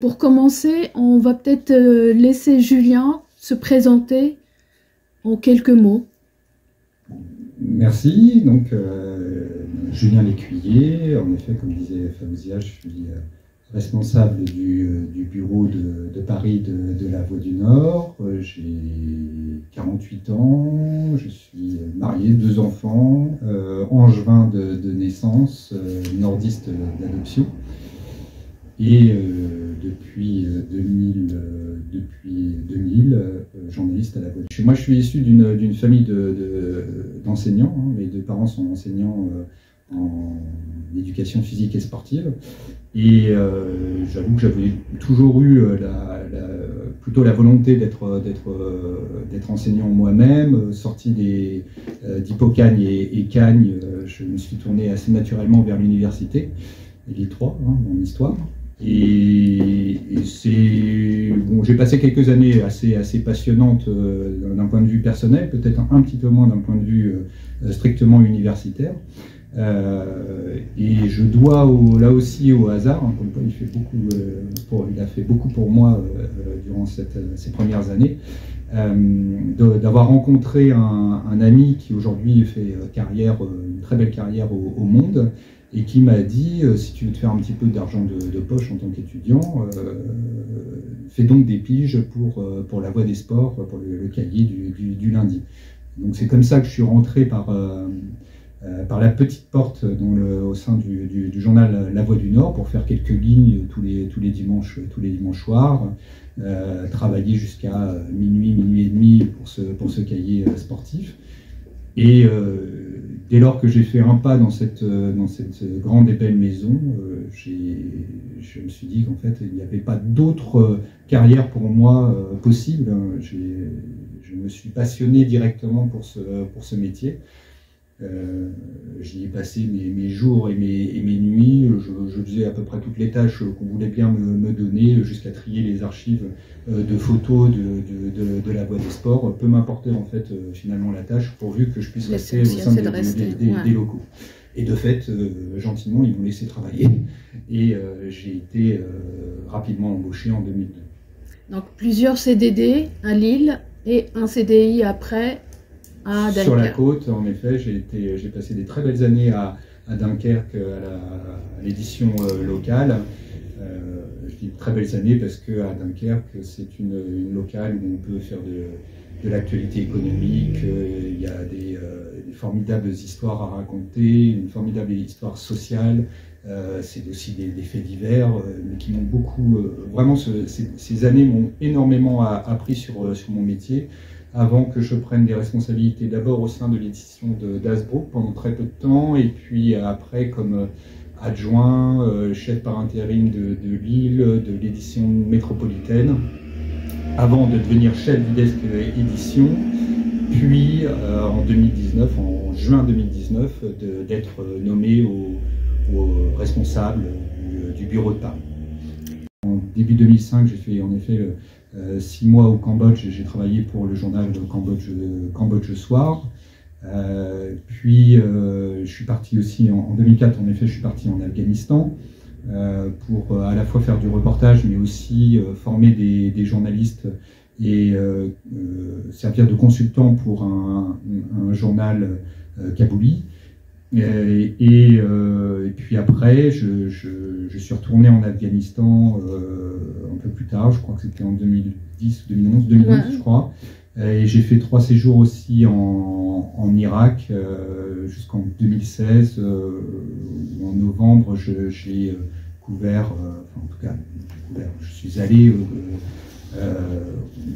Pour commencer, on va peut-être laisser Julien se présenter en quelques mots. Merci. Donc, Julien Lécuyer, en effet, comme disait Faouzia, je suis responsable du bureau de Paris de la Voie du Nord. J'ai 48 ans, je suis marié, 2 enfants, angevin de naissance, nordiste d'adoption. Et depuis 2000, journaliste à la Voix. Moi, je suis issu d'une famille d'enseignants. Mes 2 parents sont enseignants en éducation physique et sportive. Et j'avoue que j'avais toujours eu plutôt la volonté d'être enseignant moi-même. Sorti d'Hippocagne et Cagne, je me suis tourné assez naturellement vers l'université, et les 3, mon histoire. Et bon, j'ai passé quelques années assez passionnantes d'un point de vue personnel, peut-être un petit peu moins d'un point de vue strictement universitaire. Et je dois là aussi au hasard, comme quoi il a fait beaucoup pour moi durant ces premières années, d'avoir rencontré un ami qui aujourd'hui fait une très belle carrière au Monde, et qui m'a dit, si tu veux te faire un petit peu d'argent de poche en tant qu'étudiant, fais donc des piges pour la Voie des Sports, pour le cahier du lundi. Donc c'est comme ça que je suis rentré par la petite porte au sein du journal La Voie du Nord, pour faire quelques lignes tous les dimanches soirs, travailler jusqu'à minuit et demi pour ce cahier sportif. Et dès lors que j'ai fait un pas dans cette grande et belle maison, je me suis dit qu'en fait, il n'y avait pas d'autre carrière pour moi possible. Je me suis passionné directement pour ce métier. J'y ai passé mes jours et mes nuits. Je faisais à peu près toutes les tâches qu'on voulait bien me donner, jusqu'à trier les archives de photos de la Voie des Sports. Peu m'importait en fait finalement la tâche, pourvu que je puisse rester au sein des locaux. Et de fait, gentiment, ils m'ont laissé travailler. Et j'ai été rapidement embauché en 2002. Donc plusieurs CDD à Lille et un CDI après à Dunkerque. Sur la côte, en effet, j'ai passé des très belles années à Dunkerque, à l'édition locale. Je dis très belles années parce qu'à Dunkerque, c'est une locale où on peut faire de l'actualité économique. Il y a des formidables histoires à raconter, une formidable histoire sociale. C'est aussi des faits divers, mais qui m'ont beaucoup... vraiment, ces années m'ont énormément appris sur mon métier, avant que je prenne des responsabilités, d'abord au sein de l'édition d'Hazebrouck pendant très peu de temps, et puis après comme adjoint, chef par intérim de Lille, de l'édition métropolitaine, avant de devenir chef du desk édition, puis en juin 2019, d'être nommé au responsable du bureau de Paris. En début 2005, j'ai fait en effet 6 mois au Cambodge. J'ai travaillé pour le journal de Cambodge Soir. Puis je suis parti aussi en 2004, en effet, je suis parti en Afghanistan pour à la fois faire du reportage, mais aussi former des journalistes et servir de consultant pour un journal kabouli. Et puis après, je suis retourné en Afghanistan un peu plus tard, je crois que c'était en 2010 ou 2011, je crois. Et j'ai fait 3 séjours aussi en Irak jusqu'en 2016. En novembre, j'ai couvert, enfin, en tout cas, je suis allé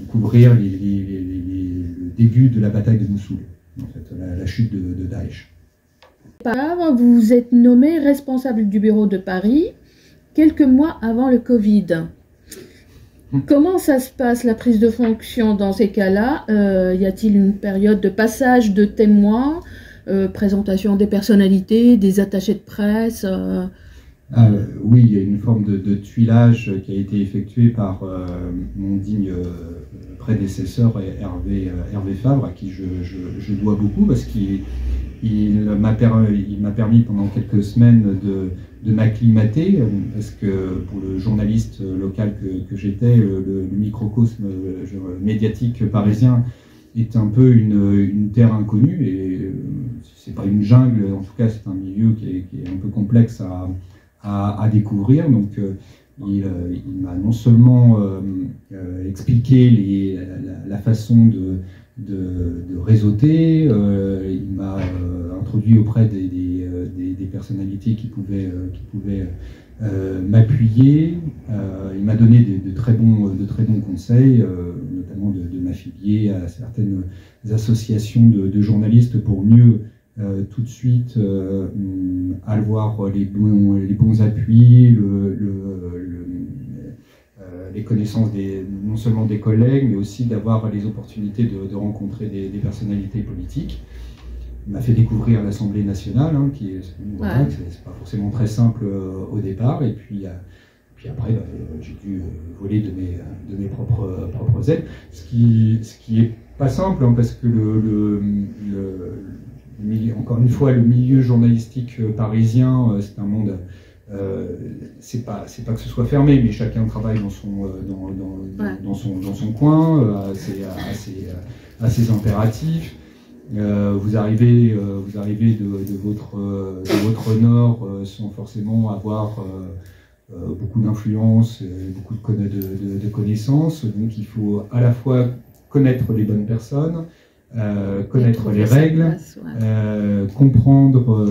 couvrir le début de la bataille de Mossoul, en fait, la chute de Daesh. Vous vous êtes nommé responsable du bureau de Paris quelques mois avant le Covid. Comment ça se passe, la prise de fonction dans ces cas-là? Y a-t-il une période de passage de témoins, présentation des personnalités, des attachés de presse Oui, il y a une forme de tuilage qui a été effectué par mon digne prédécesseur Hervé Fabre, à qui je dois beaucoup, parce qu'il il m'a permis pendant quelques semaines de m'acclimater, parce que pour le journaliste local que j'étais, le microcosme médiatique parisien est un peu une terre inconnue, et c'est pas une jungle, en tout cas c'est un milieu qui est un peu complexe à découvrir. Donc il m'a non seulement expliqué la façon de réseauter, il m'a introduit auprès des personnalités qui pouvaient m'appuyer, il m'a donné de très bons conseils, notamment de m'affilier à certaines associations de journalistes pour mieux tout de suite avoir les bons appuis, les connaissances non seulement des collègues, mais aussi d'avoir les opportunités de rencontrer des personnalités politiques. Il m'a fait découvrir l'Assemblée nationale, hein, voilà, c'est pas forcément très simple au départ, et puis après j'ai dû voler de mes propres ailes, ce qui est pas simple, hein, parce que encore une fois, le milieu journalistique parisien, c'est un monde, c'est pas que ce soit fermé, mais chacun travaille dans son coin, assez impératif. Vous arrivez de votre nord sans forcément avoir beaucoup d'influence, beaucoup de connaissances. Donc il faut à la fois connaître les bonnes personnes, connaître les règles, comprendre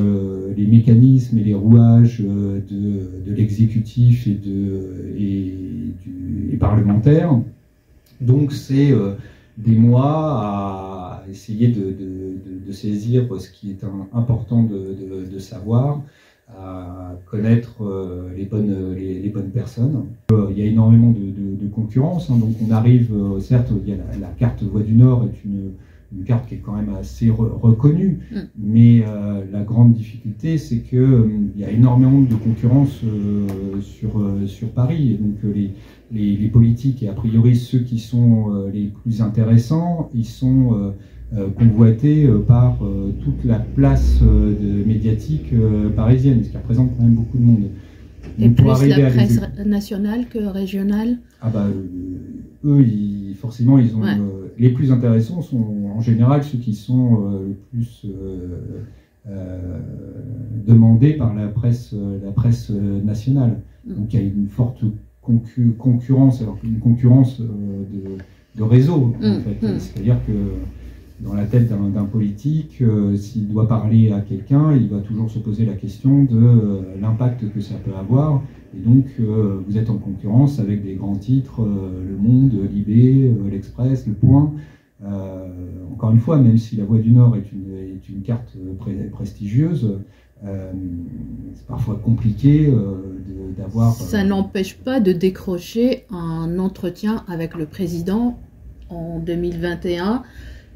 les mécanismes et les rouages de l'exécutif et parlementaire. Donc c'est des mois à essayer de saisir ce qui est important de savoir, à connaître les bonnes personnes. Il y a énormément de concurrence, hein, donc on arrive, certes, il y a la carte Voix du Nord est une carte qui est quand même assez reconnue, mais la grande difficulté, c'est qu'il y a énormément de concurrence sur Paris, et donc les politiques, et a priori ceux qui sont les plus intéressants, ils sont convoités par toute la place médiatique parisienne, ce qui représente quand même beaucoup de monde. Et donc, plus la presse nationale que régionale? Ah bah, eux, forcément, ils ont les plus intéressants sont en général ceux qui sont le plus demandés par la presse nationale. Donc il y a une forte concurrence, alors une concurrence de réseau, en fait. C'est-à-dire que dans la tête d'un politique, s'il doit parler à quelqu'un, il va toujours se poser la question de l'impact que ça peut avoir. Et donc, vous êtes en concurrence avec des grands titres, Le Monde, Libé, L'Express, Le Point. Encore une fois, même si la Voix du Nord est une carte prestigieuse, c'est parfois compliqué d'avoir... Ça n'empêche pas de décrocher un entretien avec le président en 2021,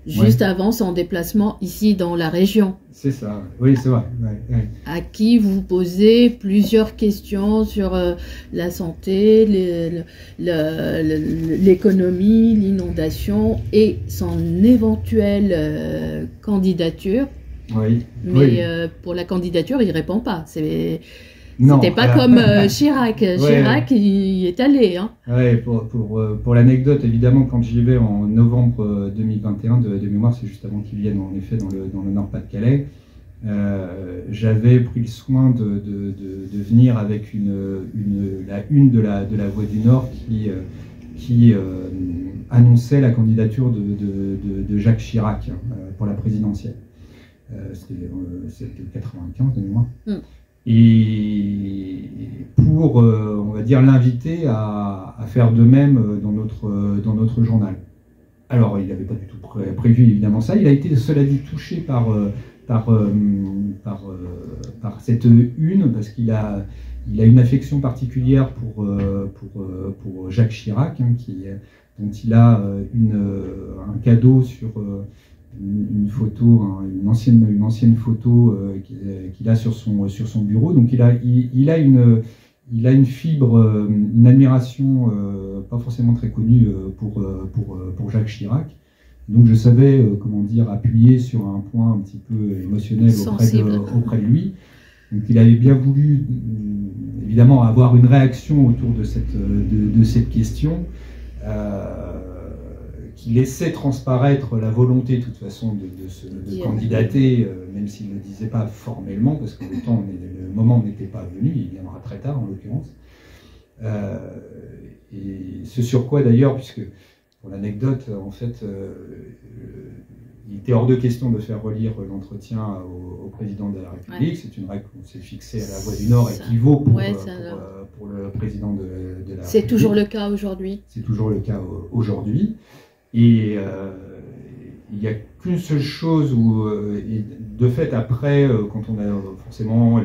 juste avant son déplacement ici dans la région. C'est ça, oui, c'est vrai. Ouais. À qui vous posez plusieurs questions sur la santé, l'économie, l'inondation et son éventuelle candidature. Oui. Mais pour la candidature, il ne répond pas. C'était pas comme Chirac. Chirac, il est allé. Hein. Ouais, pour l'anecdote, évidemment, quand j'y vais en novembre 2021, de mémoire, c'est juste avant qu'il vienne, en effet, dans le Nord-Pas-de-Calais, j'avais pris le soin de venir avec la une de la Voix du Nord qui annonçait la candidature de Jacques Chirac pour la présidentielle. C'était 95 de mémoire. Et pour, on va dire, l'inviter à faire de même dans notre journal. Alors, il n'avait pas du tout prévu, évidemment, ça. Il a été, cela dit, touché par cette une, parce qu'il a une affection particulière pour Jacques Chirac, hein, dont il a un cadeau sur... une photo, une ancienne photo qu'il a sur son bureau. Donc il a une fibre, une admiration pas forcément très connue pour Jacques Chirac. Donc je savais, comment dire, appuyer sur un point un petit peu émotionnel auprès de lui. Donc il avait bien voulu, évidemment, avoir une réaction autour de cette question, qui laissait transparaître la volonté, de toute façon, de candidater, même s'il ne le disait pas formellement, parce que le moment n'était pas venu, il viendra très tard en l'occurrence. Et ce sur quoi d'ailleurs, puisque pour l'anecdote, en fait, il était hors de question de faire relire l'entretien au président de la République. C'est une règle qu'on s'est fixée à la Voix du Nord et qui vaut pour le président de la République. C'est toujours le cas aujourd'hui. C'est toujours le cas aujourd'hui. Et il n'y a qu'une seule chose où, de fait, après, quand on a forcément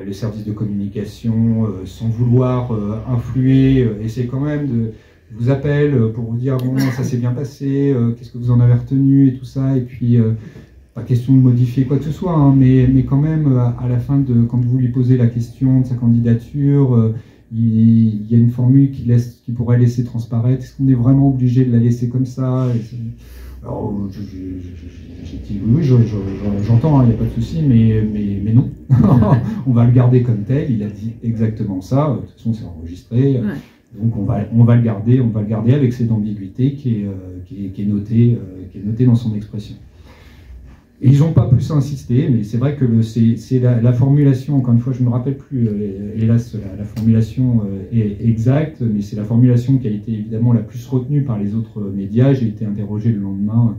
les services de communication, sans vouloir influer, essaie quand même de... Je vous appelle pour vous dire, bon, ça s'est bien passé, qu'est-ce que vous en avez retenu et tout ça, et puis pas question de modifier quoi que ce soit, hein, mais quand même, à la fin, quand vous lui posez la question de sa candidature, il y a une formule qui pourrait laisser transparaître, est-ce qu'on est vraiment obligé de la laisser comme ça? Alors, j'ai dit, oui, j'entends, il n'y a pas de souci, mais non, on va le garder comme tel, il a dit exactement ça, de toute façon c'est enregistré. Ouais. Donc on va le garder avec cette ambiguïté qui est notée dans son expression. Et ils n'ont pas plus insisté, mais c'est vrai que c'est la formulation, encore une fois, je ne me rappelle plus, hélas, la formulation est exacte, mais c'est la formulation qui a été évidemment la plus retenue par les autres médias. J'ai été interrogé le lendemain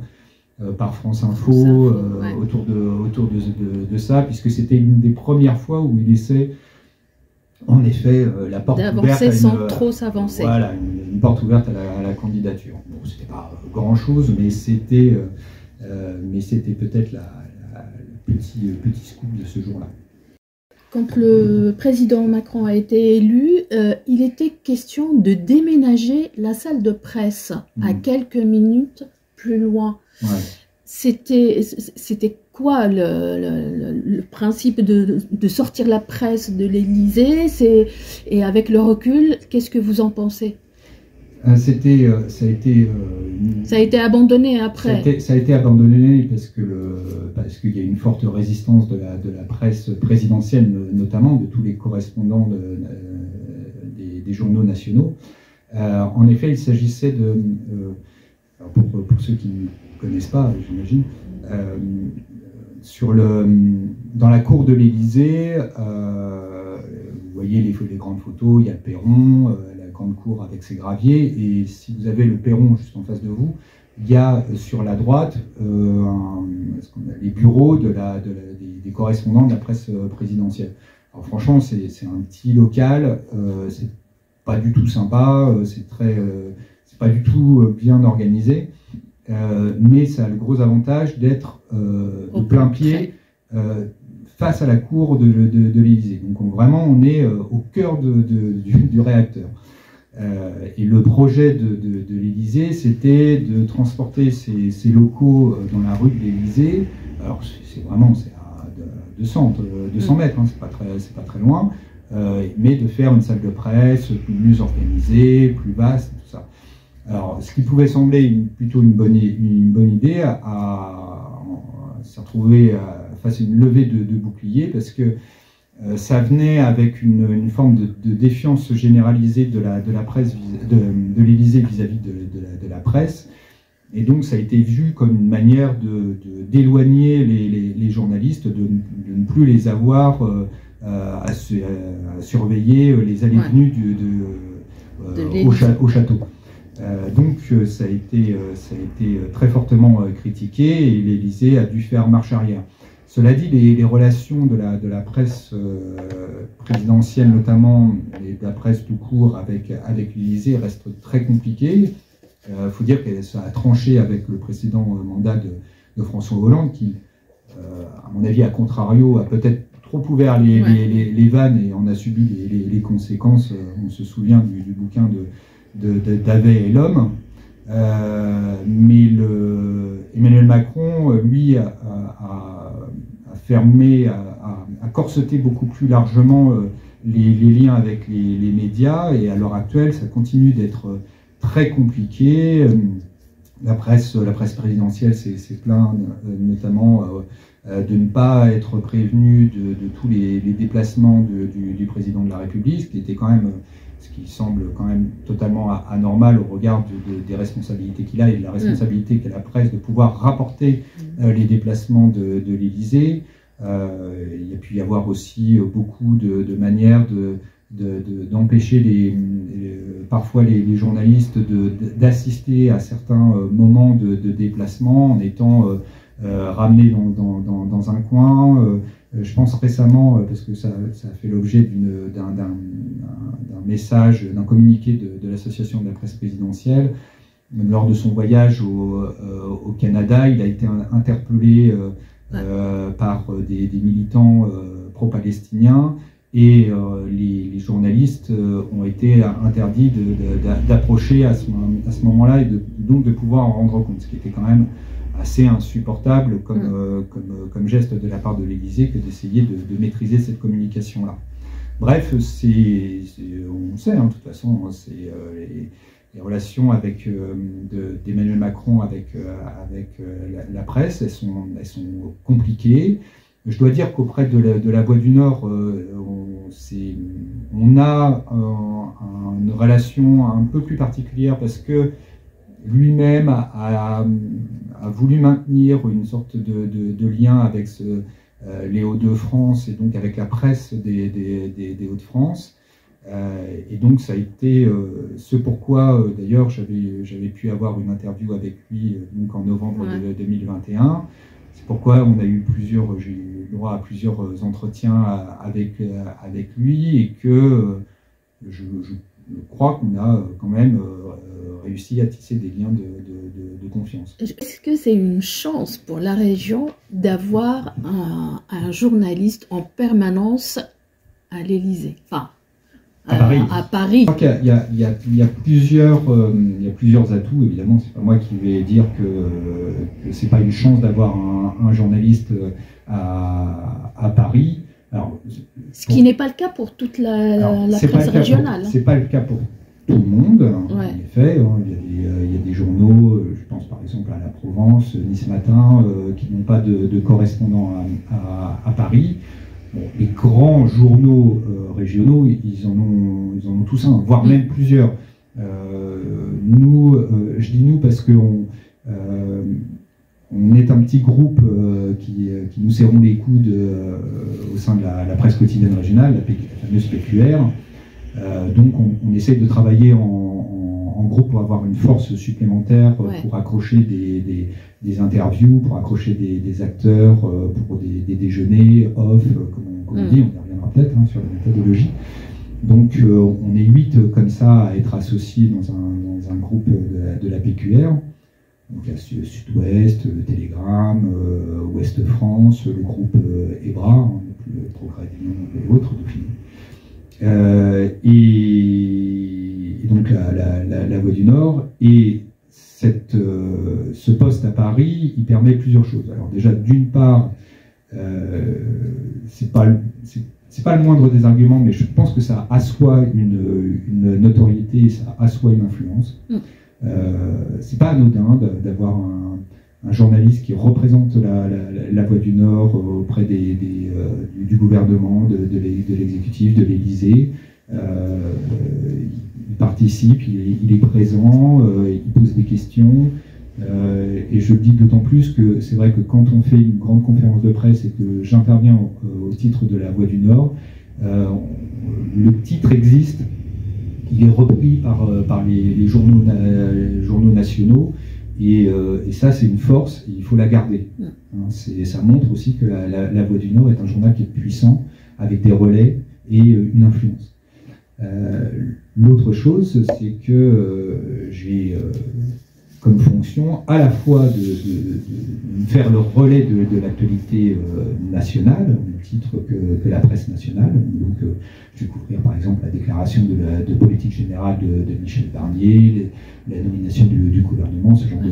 par France Info ouais. autour de ça, puisque c'était une des premières fois où il laissait en effet la porte ouverte sans trop s'avancer. Voilà, une porte ouverte à la candidature. Bon, c'était pas grand-chose, mais c'était peut-être le petit scoop de ce jour-là. Quand le président Macron a été élu, il était question de déménager la salle de presse à quelques minutes plus loin. Ouais. C'était quoi le principe de sortir la presse de l'Élysée? Et avec le recul, qu'est-ce que vous en pensez? Ça a été abandonné après. Ça a été abandonné parce qu'il y a une forte résistance de la presse présidentielle, notamment de tous les correspondants des journaux nationaux. En effet, il s'agissait pour ceux qui ne connaissent pas, j'imagine, dans la cour de l'Élysée, vous voyez les grandes photos, il y a le perron, grande cour avec ses graviers, et si vous avez le perron juste en face de vous, il y a sur la droite les bureaux des correspondants de la presse présidentielle. Alors franchement, c'est un petit local, c'est pas du tout sympa, c'est pas du tout bien organisé, mais ça a le gros avantage d'être de plein pied face à la cour de l'Élysée. Donc vraiment, on est au cœur du réacteur. Et le projet de l'Élysée, c'était de transporter ces locaux dans la rue de l'Élysée. Alors c'est à 200 mètres, hein, c'est pas très loin, mais de faire une salle de presse mieux organisée, plus vaste, tout ça. Alors ce qui pouvait sembler plutôt une bonne idée, s'est retrouvé face à une levée de bouclier, parce que ça venait avec une forme de défiance généralisée de la presse, de l'Élysée vis-à-vis de la presse, et donc ça a été vu comme une manière d'éloigner les journalistes, de ne plus les avoir à surveiller les allées et venues au château. Donc ça a été très fortement critiqué, et l'Élysée a dû faire marche arrière. Cela dit, les relations de la presse présidentielle, notamment, et de la presse tout court avec l'Élysée, restent très compliquées. Il faut dire que ça a tranché avec le précédent mandat de François Hollande, qui, à mon avis, à contrario, a peut-être trop ouvert les vannes et en a subi les conséquences. On se souvient du bouquin d'Havet et l'homme. Mais Emmanuel Macron, lui, a fermé, a corseté beaucoup plus largement les liens avec les médias, et à l'heure actuelle, ça continue d'être très compliqué. la presse présidentielle s'est plainte notamment de ne pas être prévenue de tous les déplacements du président de la République, ce qui semble quand même totalement anormal au regard des responsabilités qu'il a et de la responsabilité qu'a la presse de pouvoir rapporter les déplacements de l'Élysée. Il y a pu y avoir aussi beaucoup de manières d'empêcher parfois les journalistes d'assister à certains moments de déplacement en étant ramenés dans un coin. Je pense récemment, parce que ça a fait l'objet d'un message, d'un communiqué de l'Association de la presse présidentielle, lors de son voyage au Canada, il a été interpellé par des militants pro-palestiniens. Et les journalistes ont été interdits d'approcher à ce moment-là et donc de pouvoir en rendre compte, ce qui était quand même assez insupportable comme geste de la part de l'Élysée que d'essayer de maîtriser cette communication-là. Bref, on sait, de toute façon, les relations d'Emmanuel Macron avec la presse, elles sont compliquées. Je dois dire qu'auprès de la Voix du Nord, on a une relation un peu plus particulière parce que lui-même a voulu maintenir une sorte de lien avec les Hauts-de-France et donc avec la presse des Hauts-de-France. Et donc ça a été ce pourquoi, d'ailleurs, j'avais pu avoir une interview avec lui donc en novembre 2021. C'est pourquoi j'ai eu droit à plusieurs entretiens avec lui et que je crois qu'on a quand même réussi à tisser des liens de confiance. Est-ce que c'est une chance pour la région d'avoir un journaliste en permanence à l'Élysée, enfin, à Paris? Je crois qu'il y a plusieurs atouts. Évidemment, c'est pas moi qui vais dire que c'est pas une chance d'avoir un journaliste à Paris. Alors, ce qui n'est pas le cas pour toute la presse régionale. C'est pas le cas pour tout le monde, en effet. Il y a des journaux, je pense par exemple à La Provence, Nice Matin, qui n'ont pas de correspondant à Paris. Bon, les grands journaux régionaux, ils en ont tous un, voire même plusieurs. Je dis nous parce qu'on est un petit groupe qui nous serrons les coudes au sein de la presse quotidienne régionale, la fameuse PQR. Donc on essaie de travailler en groupe pour avoir une force supplémentaire, pour accrocher des interviews, pour accrocher des acteurs, pour des déjeuners off, comme on dit, on y reviendra peut-être sur la méthodologie. Donc on est 8 comme ça à être associés dans un groupe de la PQR. Donc la Sud-Ouest, le Télégramme, Ouest France, le groupe EBRA, le Progrès du Monde et autres depuis. Et donc la Voix du Nord, et ce poste à Paris, il permet plusieurs choses. Alors déjà, d'une part, c'est pas le moindre des arguments, mais je pense que ça assoit une notoriété, ça assoit une influence. C'est pas anodin d'avoir un journaliste qui représente la Voix du Nord auprès du gouvernement, de l'exécutif, de l'Élysée. Il participe, il est présent, il pose des questions. Et je le dis d'autant plus que c'est vrai que quand on fait une grande conférence de presse et que j'interviens au titre de la Voix du Nord, le titre existe, il est repris par les journaux nationaux. Et ça, c'est une force, il faut la garder. Ça montre aussi que la Voix du Nord est un journal qui est puissant, avec des relais et une influence. L'autre chose, c'est que j'ai comme fonction à la fois de faire le relais de l'actualité nationale, au même titre que la presse nationale. Donc, je vais couvrir par exemple la déclaration de politique générale de Michel Barnier, la nomination du gouvernement, ce genre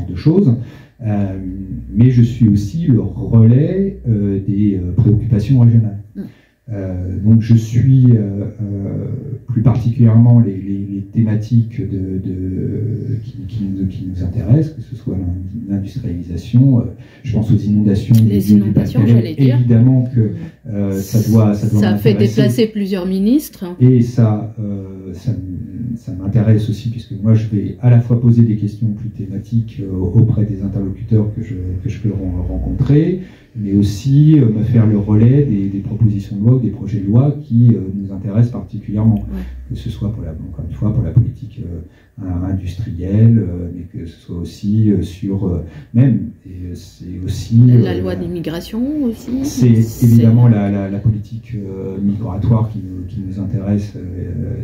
de choses. Mais je suis aussi le relais des préoccupations régionales. Donc je suis plus particulièrement les thématiques qui nous intéressent, que ce soit l'industrialisation, je pense aux inondations, les inondations, j'allais dire. Évidemment que ça doit ça fait déplacer plusieurs ministres. Et ça m'intéresse aussi, puisque moi je vais à la fois poser des questions plus thématiques auprès des interlocuteurs que je peux rencontrer, mais aussi me faire le relais des propositions de loi ou des projets de loi qui nous intéressent particulièrement, que ce soit encore une fois pour la politique industrielle, mais que ce soit aussi sur c'est aussi la loi d'immigration aussi. C'est évidemment la politique migratoire qui nous intéresse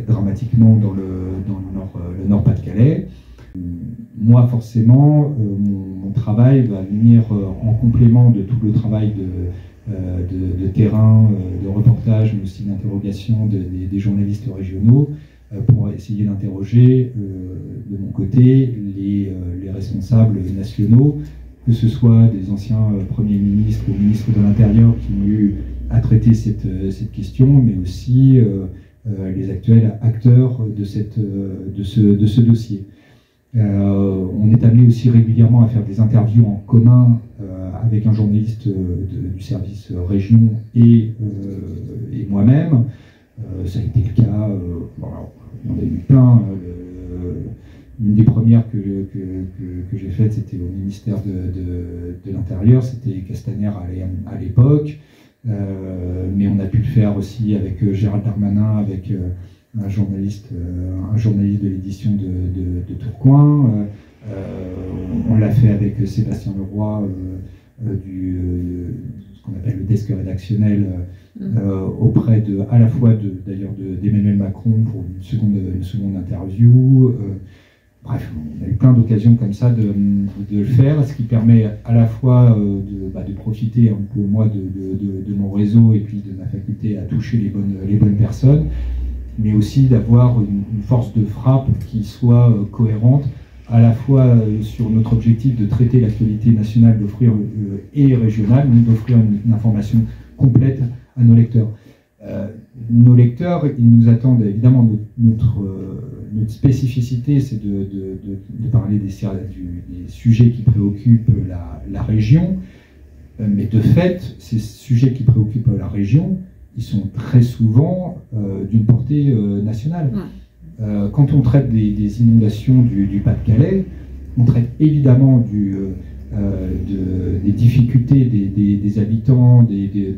dramatiquement dans le Nord-Pas-de-Calais. Moi, forcément, mon travail va venir en complément de tout le travail de terrain, de reportage, mais aussi d'interrogation des journalistes régionaux, pour essayer d'interroger de mon côté les responsables nationaux, que ce soit des anciens premiers ministres ou ministres de l'Intérieur qui ont eu à traiter cette question, mais aussi les actuels acteurs de ce dossier. On est amené aussi régulièrement à faire des interviews en commun avec un journaliste du service région et moi-même. Ça a été le cas, il y en a eu plein. Une des premières que j'ai faites, c'était au ministère de l'Intérieur, c'était Castaner à l'époque. Mais on a pu le faire aussi avec Gérald Darmanin, avec un journaliste de l'édition de Tourcoing. On l'a fait avec Sébastien Leroy ce qu'on appelle le desk rédactionnel auprès à la fois d'Emmanuel Macron pour une seconde interview. Bref, on a eu plein d'occasions comme ça de le faire, ce qui permet à la fois de profiter un peu moi de mon réseau et puis de ma faculté à toucher les bonnes personnes, mais aussi d'avoir une force de frappe qui soit cohérente, à la fois sur notre objectif de traiter l'actualité nationale, d'offrir et régionale, mais d'offrir une information complète à nos lecteurs. Nos lecteurs, ils nous attendent évidemment notre spécificité, c'est de parler des sujets qui préoccupent la région, mais de fait, ces sujets qui préoccupent la région, ils sont très souvent d'une portée nationale. Ouais. Quand on traite des inondations du Pas-de-Calais, on traite évidemment des difficultés des habitants, des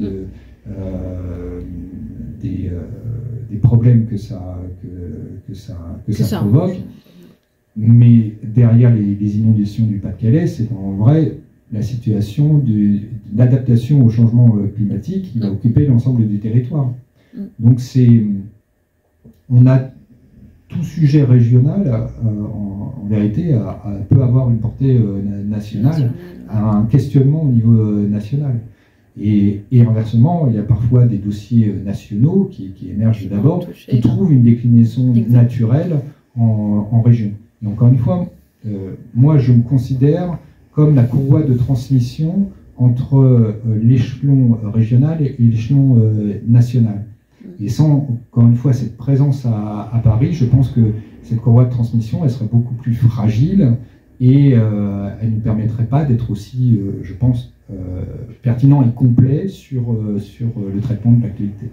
problèmes que ça provoque. Mais derrière les inondations du Pas-de-Calais, c'est en vrai la situation d'adaptation au changement climatique qui va occuper l'ensemble du territoire. Donc on a tout sujet régional, en vérité, peut avoir une portée nationale, un questionnement au niveau national. Et inversement, il y a parfois des dossiers nationaux qui émergent d'abord, qui trouvent une déclinaison naturelle en région. Et encore une fois, moi je me considère comme la courroie de transmission entre l'échelon régional et l'échelon national. Et sans, encore une fois, cette présence à Paris, je pense que cette courroie de transmission, elle serait beaucoup plus fragile et elle ne permettrait pas d'être aussi, je pense, pertinent et complet sur le traitement de l'actualité.